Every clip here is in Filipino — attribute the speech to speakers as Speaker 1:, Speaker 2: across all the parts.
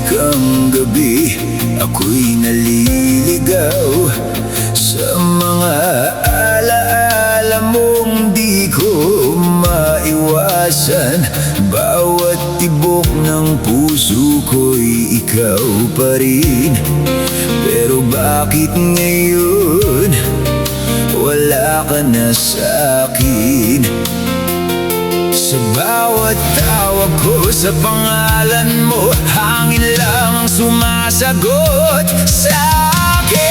Speaker 1: kang gabi, ako'y naliligaw sa mga alaala mong di ko maiwasan. Bawat tibok ng puso ko'y ikaw pa rin. Pero bakit ngayon wala ka na sa'kin? Sa bawat tawag ko sa pangalan mo, hangin lang ang sumasagot sa'kin.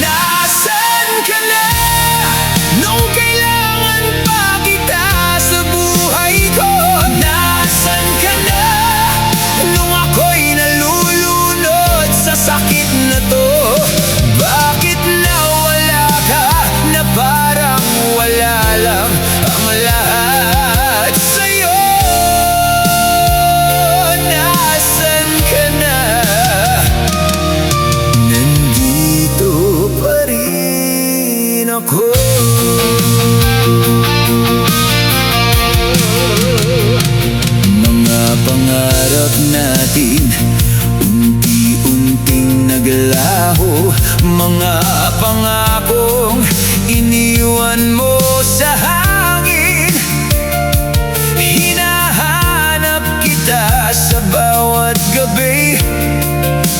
Speaker 1: Nasaan ka na nung kailangan pa kita sa buhay ko? Nasaan ka na nung ako'y nalulunod sa sakit na to? Bakit nawala ka na parang wala lang ang lahat sa'yo? Nasaan ka na? Nandito pa rin ako. Mga pangarap natin unti-unting naglaho, mga pangakong iniwan mo sa hangin. Hinahanap kita sa bawat gabi,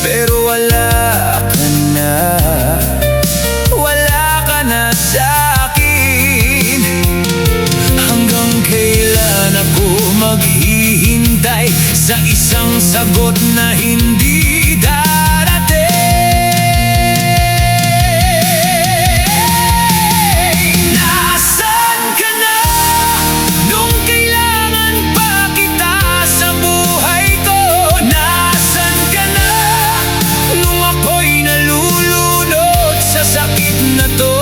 Speaker 1: pero wala ka na, wala ka na sa'kin. Hanggang kailan ako maghihintay sa isang sagot na hindi darating? Nasaan ka na nung kailangan pa kita sa buhay ko? Nasaan ka na nung ako'y nalulunod sa sakit na to?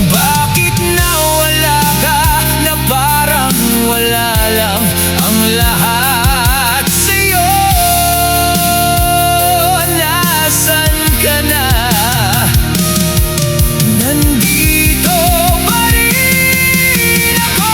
Speaker 1: Bakit nawala ka na parang wala lang ang lahat sa'yo? Nasaan ka na? Nandito pa rin ako.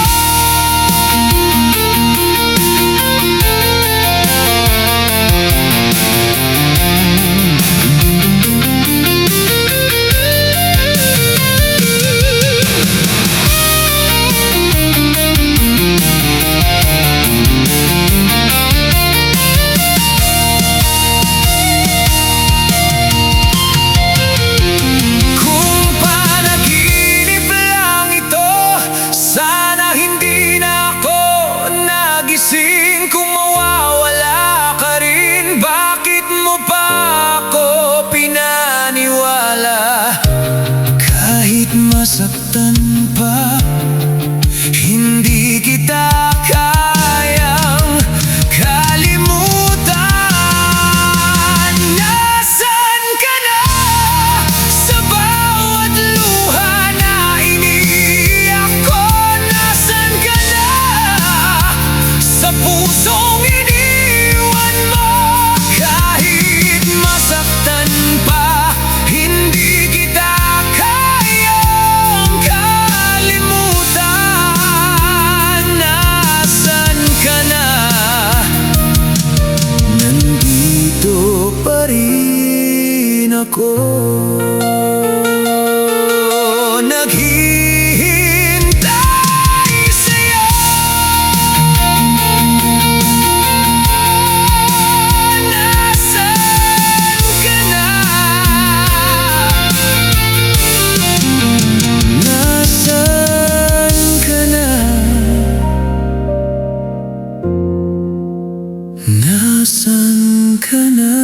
Speaker 1: Kung panaginip lang ito, sana hindi na ako nagising. Kung mawawala ka rin, bakit mo pa ako pinaniwala? Kahit masaktan pa, hindi kita kayang kalimutan. Nasaan ka na sa bawat luha na iniiyak ko? Nasaan ka na sa pusong iniwan mo? Kahit masaktan pa, hindi kita kayang kalimutan. Nasaan ka na? Nandito pa rin ako. Naghihintay sa'yo. Nasaan ka na? Nasaan ka na? Nasaan ka na?